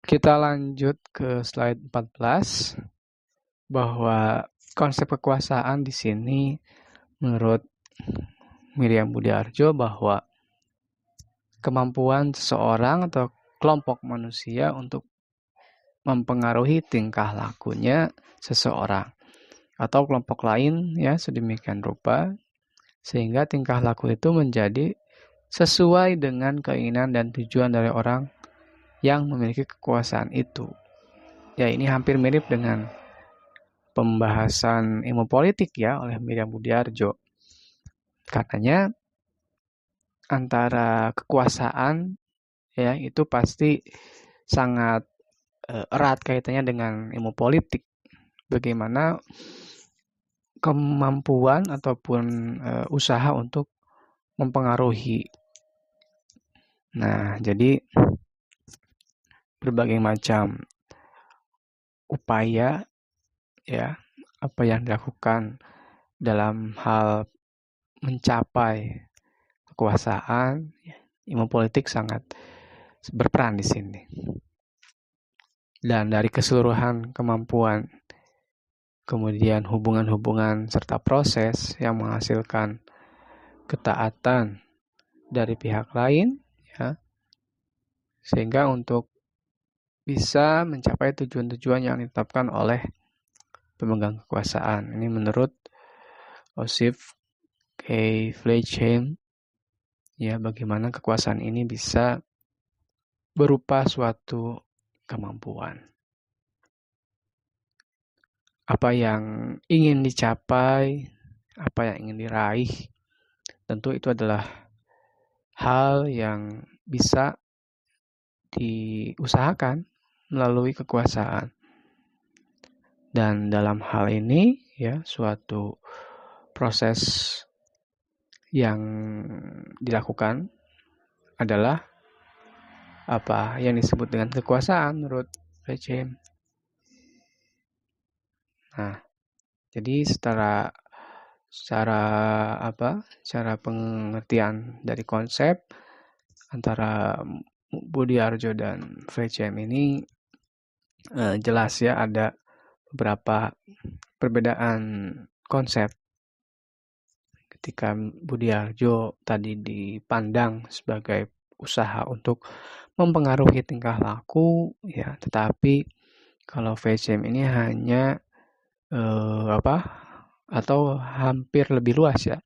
Kita lanjut ke slide 14 bahwa konsep kekuasaan di sini menurut Miriam Budiarjo bahwa kemampuan seseorang atau kelompok manusia untuk mempengaruhi tingkah lakunya seseorang atau kelompok lain ya sedemikian rupa sehingga tingkah laku itu menjadi sesuai dengan keinginan dan tujuan dari orang yang memiliki kekuasaan itu. Ya, ini hampir mirip dengan pembahasan ilmu politik ya oleh Miriam Budiarjo. Katanya antara kekuasaan ya itu pasti sangat erat kaitannya dengan ilmu politik. Bagaimana kemampuan ataupun usaha untuk mempengaruhi. Nah, jadi berbagai macam upaya ya apa yang dilakukan dalam hal mencapai kekuasaan, ilmu politik sangat berperan di sini. Dan dari keseluruhan kemampuan, kemudian hubungan-hubungan serta proses yang menghasilkan ketaatan dari pihak lain, ya, sehingga untuk bisa mencapai tujuan-tujuan yang ditetapkan oleh pemegang kekuasaan. Ini menurut Osip K. Fleischheim, ya, bagaimana kekuasaan ini bisa berupa suatu kemampuan. Apa yang ingin dicapai, apa yang ingin diraih, tentu itu adalah hal yang bisa diusahakan melalui kekuasaan. Dan dalam hal ini, ya, suatu proses yang dilakukan adalah apa yang disebut dengan kekuasaan menurut Fleischheim. Nah, jadi secara pengertian dari konsep antara Budiarjo dan Fleischheim ini jelas ya ada beberapa perbedaan konsep. Ketika Budiarjo tadi dipandang sebagai usaha untuk mempengaruhi tingkah laku, ya, tetapi kalau Fleischheim ini hanya atau hampir lebih luas ya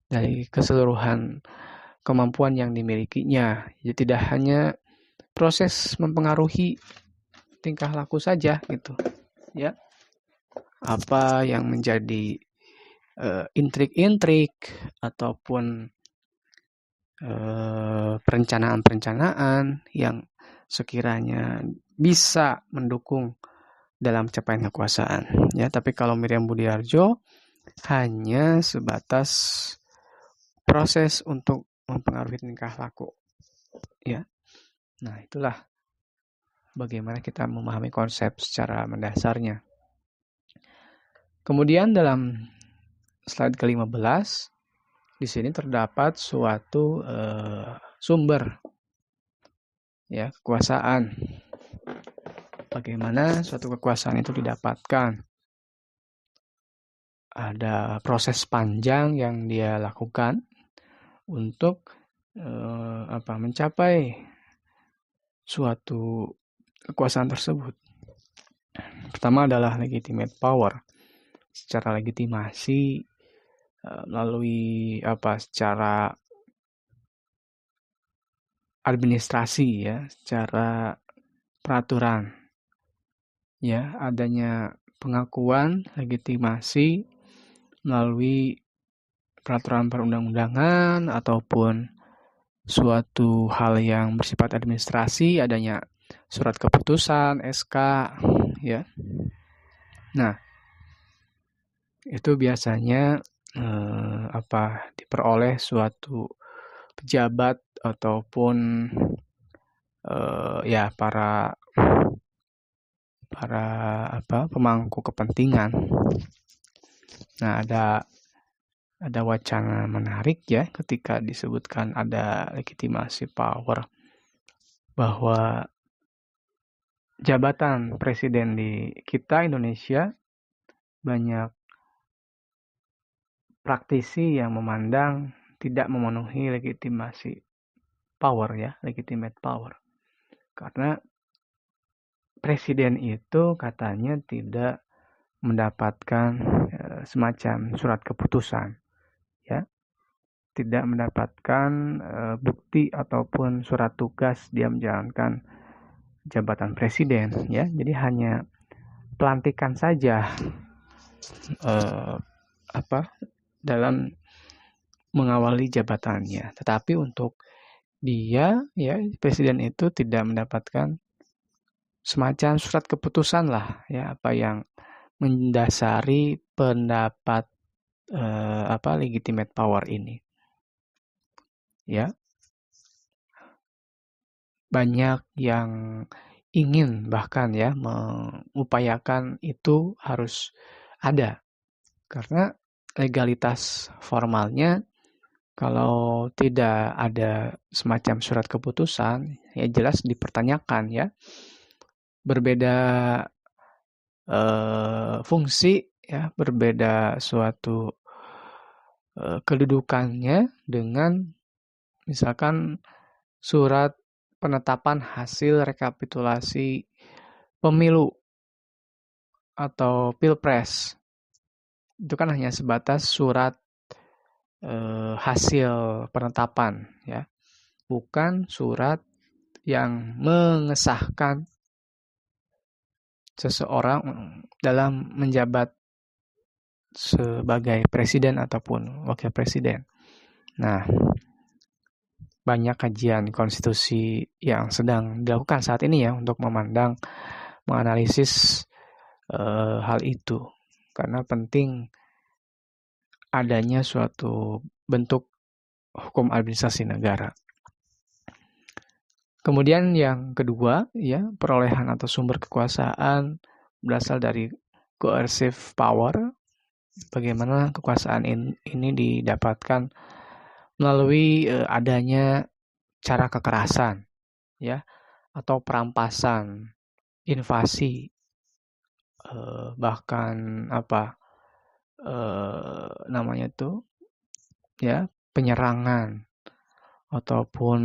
dari keseluruhan kemampuan yang dimilikinya. Jadi tidak hanya proses mempengaruhi tingkah laku saja gitu, ya. Apa yang menjadi intrik-intrik ataupun perencanaan-perencanaan yang sekiranya bisa mendukung dalam capaian kekuasaan. Ya, tapi kalau Miriam Budiarjo hanya sebatas proses untuk mempengaruhi tingkah laku. Ya. Nah, itulah bagaimana kita memahami konsep secara mendasarnya. Kemudian dalam slide ke-15 di sini terdapat suatu sumber ya, kekuasaan. Bagaimana suatu kekuasaan itu didapatkan? Ada proses panjang yang dia lakukan untuk mencapai suatu kekuasaan tersebut. Pertama adalah legitimate power. Secara legitimasi melalui secara administrasi ya, secara peraturan. Ya, adanya pengakuan legitimasi melalui peraturan perundang-undangan ataupun suatu hal yang bersifat administrasi, adanya surat keputusan, SK, ya. Nah, itu biasanya diperoleh suatu pejabat ataupun para pemangku kepentingan. Nah, ada wacana menarik ya ketika disebutkan ada legitimasi power bahwa jabatan presiden di kita Indonesia banyak praktisi yang memandang tidak memenuhi legitimasi power ya, legitimate power. Karena presiden itu katanya tidak mendapatkan semacam surat keputusan, ya, tidak mendapatkan bukti ataupun surat tugas dia menjalankan jabatan presiden, ya. Jadi hanya pelantikan saja dalam mengawali jabatannya. Tetapi untuk dia, ya, presiden itu tidak mendapatkan semacam surat keputusan lah, ya, apa yang mendasari pendapat legitimate power ini. Ya. Banyak yang ingin bahkan ya mengupayakan itu harus ada. Karena legalitas formalnya kalau tidak ada semacam surat keputusan, ya jelas dipertanyakan ya. Berbeda fungsi ya, berbeda suatu kedudukannya dengan misalkan surat penetapan hasil rekapitulasi pemilu atau pilpres. Itu kan hanya sebatas surat hasil penetapan ya, bukan surat yang mengesahkan seseorang dalam menjabat sebagai presiden ataupun wakil presiden. Nah, banyak kajian konstitusi yang sedang dilakukan saat ini ya untuk menganalisis hal itu, karena penting adanya suatu bentuk hukum administrasi negara. Kemudian yang kedua, ya, perolehan atau sumber kekuasaan berasal dari coercive power. Bagaimana kekuasaan ini didapatkan melalui adanya cara kekerasan, ya, atau perampasan, invasi, bahkan ya, penyerangan ataupun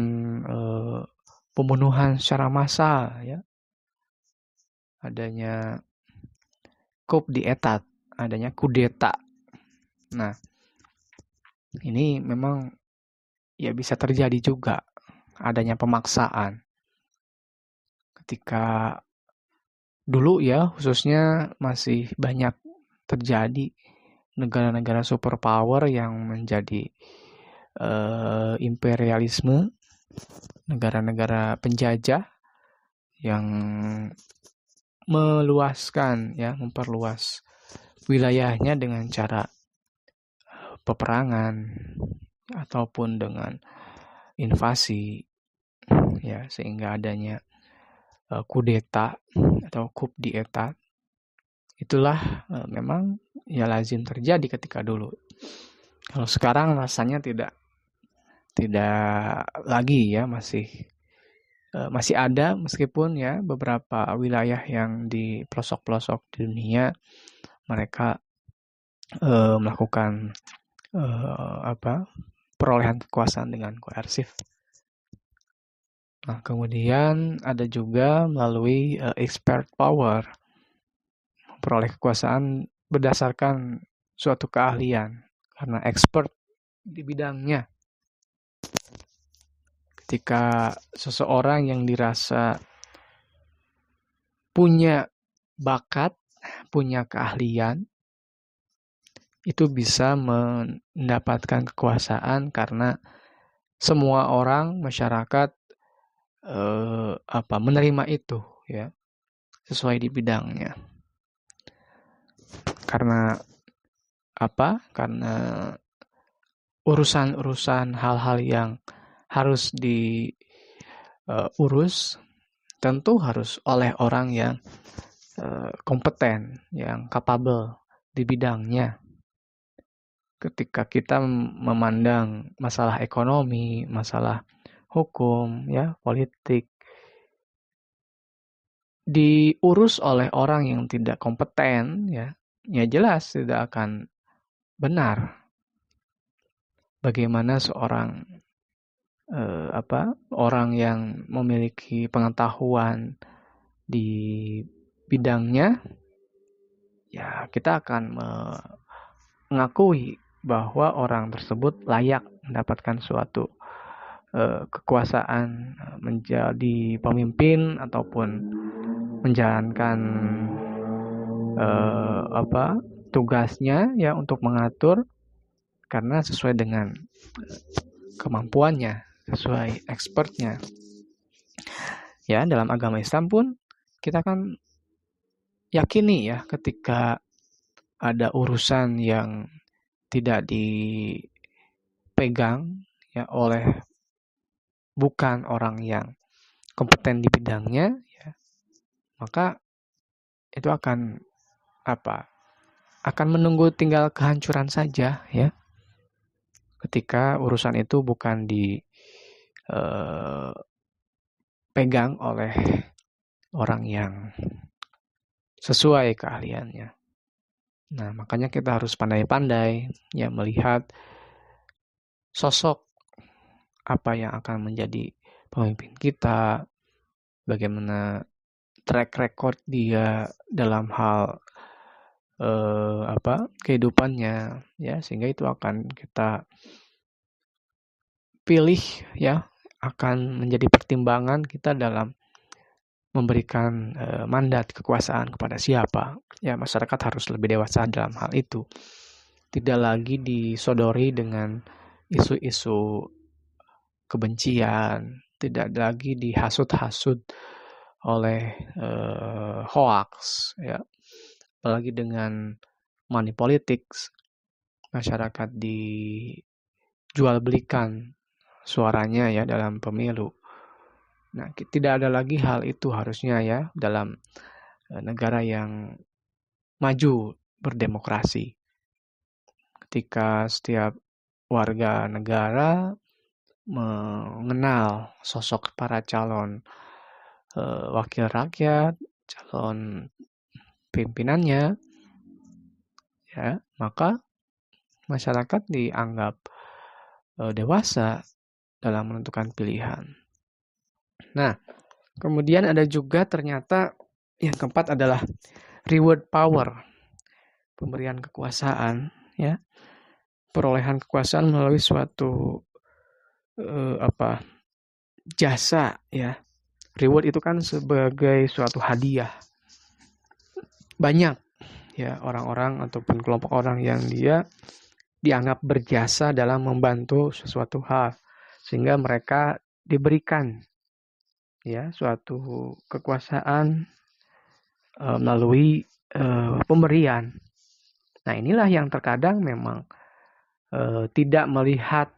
pembunuhan secara massal ya, adanya coup d'etat, adanya kudeta. Nah, ini memang ya bisa terjadi juga adanya pemaksaan. Ketika dulu ya khususnya masih banyak terjadi negara-negara superpower yang menjadi imperialisme, negara-negara penjajah yang memperluas wilayahnya dengan cara peperangan ataupun dengan invasi ya, sehingga adanya kudeta atau coup d'etat. Itulah memang ya lazim terjadi ketika dulu. Kalau sekarang rasanya tidak lagi ya, masih ada, meskipun ya beberapa wilayah yang di pelosok-pelosok dunia mereka melakukan perolehan kekuasaan dengan koersif. Nah, kemudian ada juga melalui expert power, memperoleh kekuasaan berdasarkan suatu keahlian karena expert di bidangnya. Ketika seseorang yang dirasa punya bakat, punya keahlian, itu bisa mendapatkan kekuasaan karena semua orang masyarakat menerima itu ya, sesuai di bidangnya. Karena urusan hal-hal yang harus diurus tentu harus oleh orang yang kompeten, yang capable di bidangnya. Ketika kita memandang masalah ekonomi, masalah hukum, ya, politik, diurus oleh orang yang tidak kompeten, ya jelas tidak akan benar. Bagaimana seorang orang yang memiliki pengetahuan di bidangnya, ya kita akan mengakui bahwa orang tersebut layak mendapatkan suatu kekuasaan, menjadi pemimpin ataupun menjalankan tugasnya ya untuk mengatur, karena sesuai dengan kemampuannya, sesuai expertnya. Ya, dalam agama Islam pun kita kan yakini ya, ketika ada urusan yang tidak dipegang ya oleh bukan orang yang kompeten di bidangnya, ya, maka itu akan menunggu tinggal kehancuran saja ya. Ketika urusan itu bukan dipegang oleh orang yang sesuai keahliannya. Nah, makanya kita harus pandai-pandai ya melihat sosok apa yang akan menjadi pemimpin kita, bagaimana track record dia dalam hal kehidupannya ya, sehingga itu akan kita pilih ya, akan menjadi pertimbangan kita dalam memberikan mandat kekuasaan kepada siapa. Ya, masyarakat harus lebih dewasa dalam hal itu. Tidak lagi disodori dengan isu-isu kebencian, tidak lagi dihasut-hasut oleh hoax ya. Apalagi dengan money politics, masyarakat dijual belikan suaranya ya dalam pemilu. Nah, tidak ada lagi hal itu harusnya ya dalam negara yang maju berdemokrasi. Ketika setiap warga negara mengenal sosok para calon wakil rakyat, calon pimpinannya, ya, maka masyarakat dianggap dewasa dalam menentukan pilihan. Nah, kemudian ada juga ternyata yang keempat adalah reward power, pemberian kekuasaan, ya, perolehan kekuasaan melalui suatu jasa, ya. Reward itu kan sebagai suatu hadiah. Banyak ya orang-orang ataupun kelompok orang yang dia dianggap berjasa dalam membantu sesuatu hal, sehingga mereka diberikan ya suatu kekuasaan melalui pemberian. Nah, inilah yang terkadang memang tidak melihat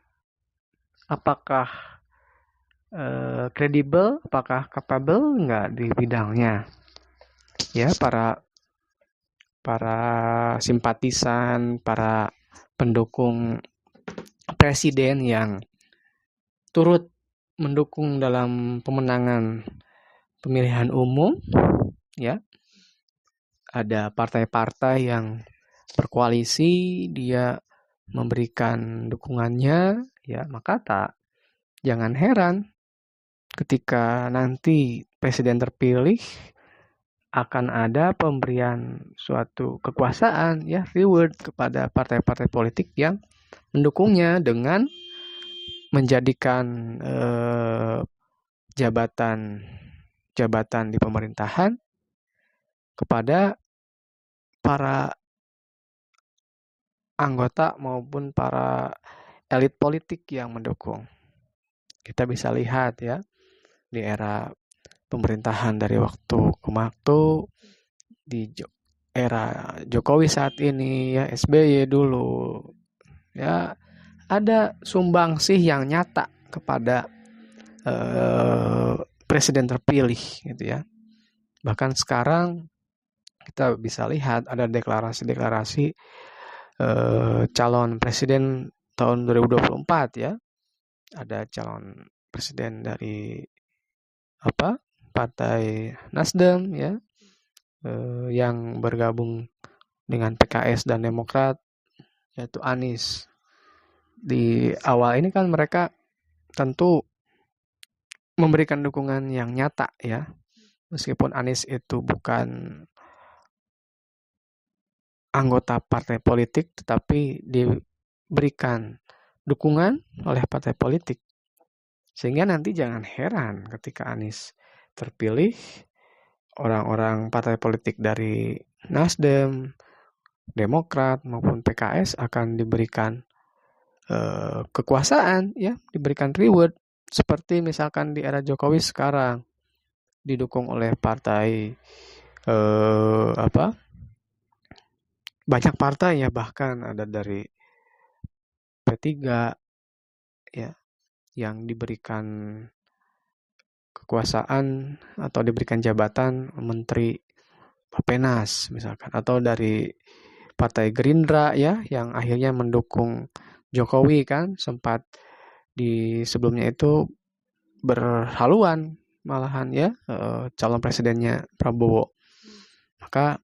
apakah kredibel, apakah capable enggak di bidangnya. Ya, para simpatisan, para pendukung presiden yang turut mendukung dalam pemenangan pemilihan umum, ya. Ada partai-partai yang berkoalisi, dia memberikan dukungannya, ya, maka jangan heran ketika nanti presiden terpilih akan ada pemberian suatu kekuasaan, ya, reward kepada partai-partai politik yang mendukungnya dengan menjadikan jabatan di pemerintahan kepada para anggota maupun para elit politik yang mendukung. Kita bisa lihat ya di era pemerintahan dari waktu ke waktu, di era Jokowi saat ini ya, SBY dulu ya, ada sumbangsih yang nyata kepada presiden terpilih gitu ya. Bahkan sekarang kita bisa lihat ada deklarasi calon presiden tahun 2024 ya. Ada calon presiden dari Partai Nasdem ya, yang bergabung dengan PKS dan Demokrat, yaitu Anies. Di awal ini kan mereka tentu memberikan dukungan yang nyata ya, meskipun Anies itu bukan anggota partai politik, tetapi diberikan dukungan oleh partai politik. Sehingga nanti jangan heran ketika Anies terpilih, orang-orang partai politik dari Nasdem, Demokrat maupun PKS akan diberikan kekuasaan ya, diberikan reward seperti misalkan di era Jokowi sekarang didukung oleh partai banyak partai ya, bahkan ada dari P3 ya yang diberikan kekuasaan atau diberikan jabatan menteri Bapenas misalkan, atau dari Partai Gerindra ya yang akhirnya mendukung Jokowi kan, sempat di sebelumnya itu berhaluan malahan ya calon presidennya Prabowo. Maka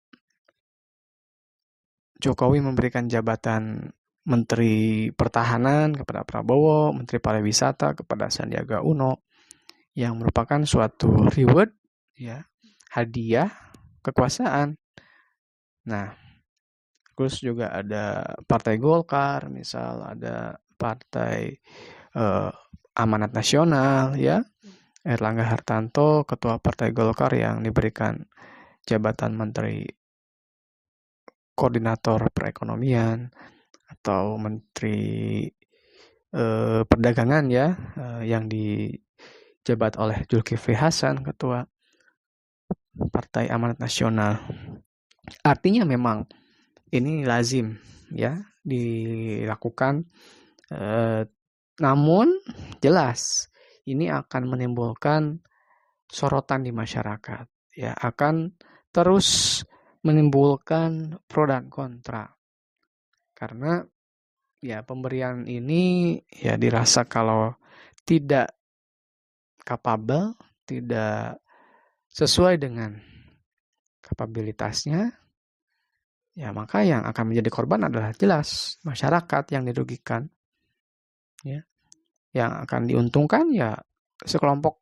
Jokowi memberikan jabatan Menteri Pertahanan kepada Prabowo, Menteri Pariwisata kepada Sandiaga Uno, yang merupakan suatu reward ya, hadiah kekuasaan. Nah, terus juga ada Partai Golkar, misal ada Partai Amanat Nasional ya, Erlangga Hartarto, ketua Partai Golkar yang diberikan jabatan Menteri Koordinator Perekonomian atau Menteri Perdagangan ya, yang dijabat oleh Zulkifli Hasan, ketua Partai Amanat Nasional. Artinya memang ini lazim ya dilakukan, namun jelas ini akan menimbulkan sorotan di masyarakat ya, akan terus menimbulkan pro dan kontra, karena ya pemberian ini ya dirasa kalau tidak capable, tidak sesuai dengan kapabilitasnya, ya maka yang akan menjadi korban adalah jelas masyarakat yang dirugikan ya. Yang akan diuntungkan ya sekelompok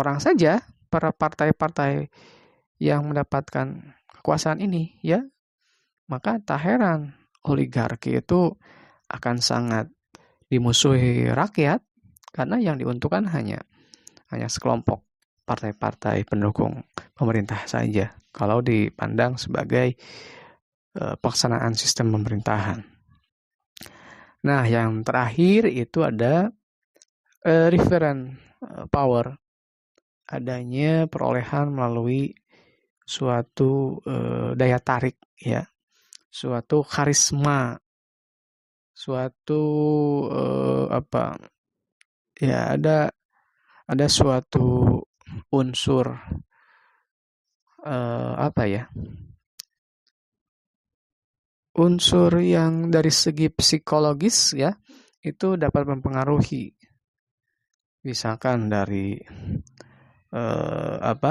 orang saja, para partai-partai yang mendapatkan kekuasaan ini ya. Maka tak heran oligarki itu akan sangat dimusuhi rakyat, karena yang diuntungkan hanya sekelompok partai-partai pendukung pemerintah saja kalau dipandang sebagai pelaksanaan sistem pemerintahan. Nah, yang terakhir itu ada referent power, adanya perolehan melalui suatu daya tarik ya, suatu karisma, suatu ya ada suatu unsur unsur yang dari segi psikologis ya itu dapat mempengaruhi, misalkan dari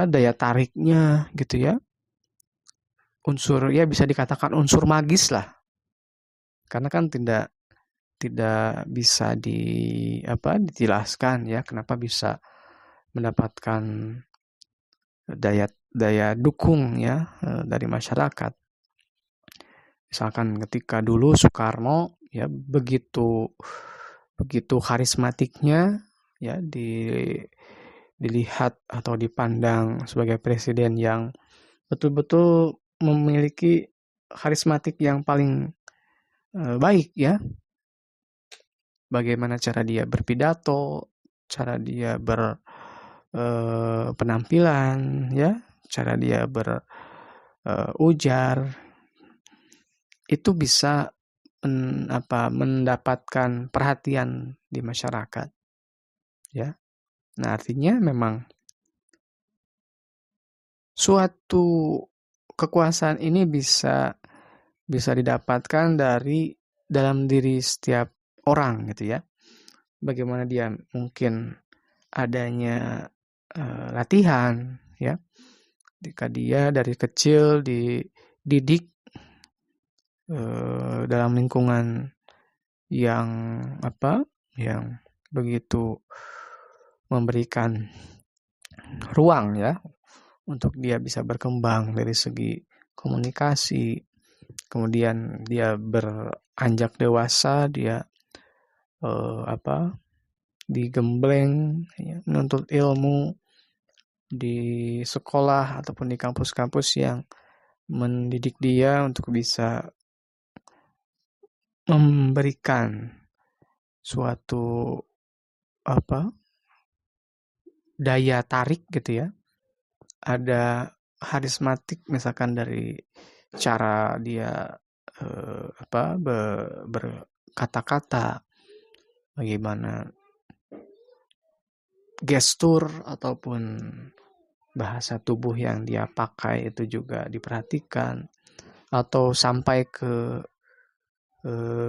daya tariknya gitu ya, unsur ya bisa dikatakan unsur magis lah, karena kan tidak bisa dijelaskan ya kenapa bisa mendapatkan daya dukung ya dari masyarakat. Misalkan ketika dulu Soekarno ya begitu karismatiknya ya, dilihat atau dipandang sebagai presiden yang betul-betul memiliki karismatik yang paling baik ya. Bagaimana cara dia berpidato, cara dia berpenampilan ya, cara dia berujar, itu bisa mendapatkan perhatian di masyarakat ya. Nah, artinya memang suatu kekuasaan ini bisa didapatkan dari dalam diri setiap orang gitu ya. Bagaimana dia mungkin adanya latihan ya. Ketika dia dari kecil dididik dalam lingkungan yang yang begitu memberikan ruang ya untuk dia bisa berkembang dari segi komunikasi. Kemudian dia beranjak dewasa, dia digembleng ya, menuntut ilmu di sekolah ataupun di kampus-kampus yang mendidik dia untuk bisa memberikan suatu daya tarik gitu ya. Ada karismatik misalkan dari cara dia berkata-kata, bagaimana gestur ataupun bahasa tubuh yang dia pakai itu juga diperhatikan, atau sampai ke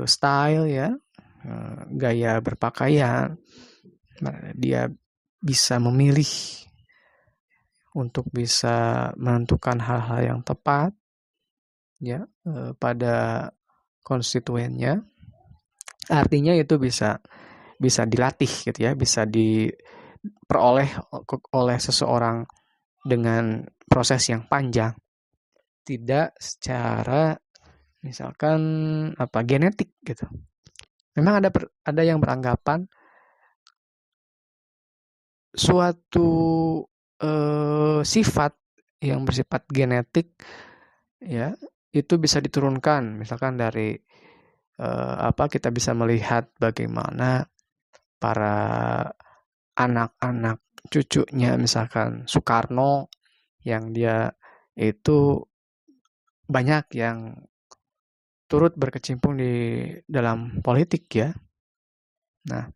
style ya, gaya berpakaian. Dia bisa memilih untuk bisa menentukan hal-hal yang tepat ya pada konstituennya. Artinya itu bisa dilatih gitu ya, bisa diperoleh oleh seseorang dengan proses yang panjang, tidak secara misalkan genetik gitu. Memang ada yang beranggapan suatu sifat yang bersifat genetik ya itu bisa diturunkan, misalkan dari kita bisa melihat bagaimana para anak-anak cucunya misalkan Soekarno yang dia itu banyak yang turut berkecimpung di dalam politik ya. Nah,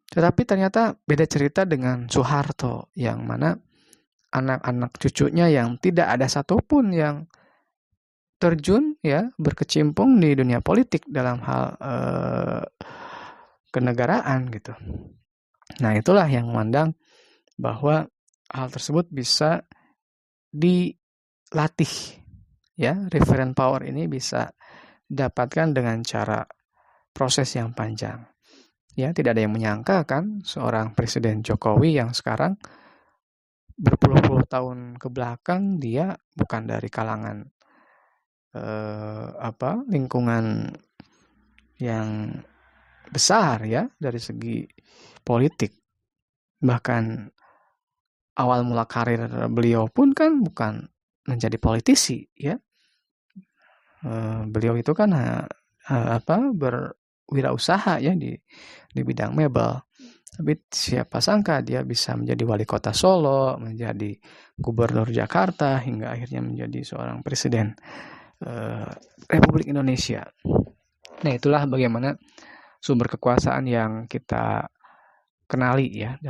tetapi ternyata beda cerita dengan Soeharto yang mana anak-anak cucunya yang tidak ada satupun yang terjun ya berkecimpung di dunia politik dalam hal kenegaraan gitu. Nah, itulah yang memandang bahwa hal tersebut bisa dilatih ya, referent power ini bisa dapatkan dengan cara proses yang panjang. Ya, tidak ada yang menyangka kan seorang Presiden Jokowi yang sekarang berpuluh-puluh tahun ke belakang dia bukan dari kalangan lingkungan yang besar ya dari segi politik. Bahkan awal mula karir beliau pun kan bukan menjadi politisi ya. Beliau itu kan berwirausaha ya di bidang mebel. Tapi siapa sangka dia bisa menjadi wali kota Solo, menjadi gubernur Jakarta, hingga akhirnya menjadi seorang presiden Republik Indonesia. Nah, itulah bagaimana sumber kekuasaan yang kita kenali ya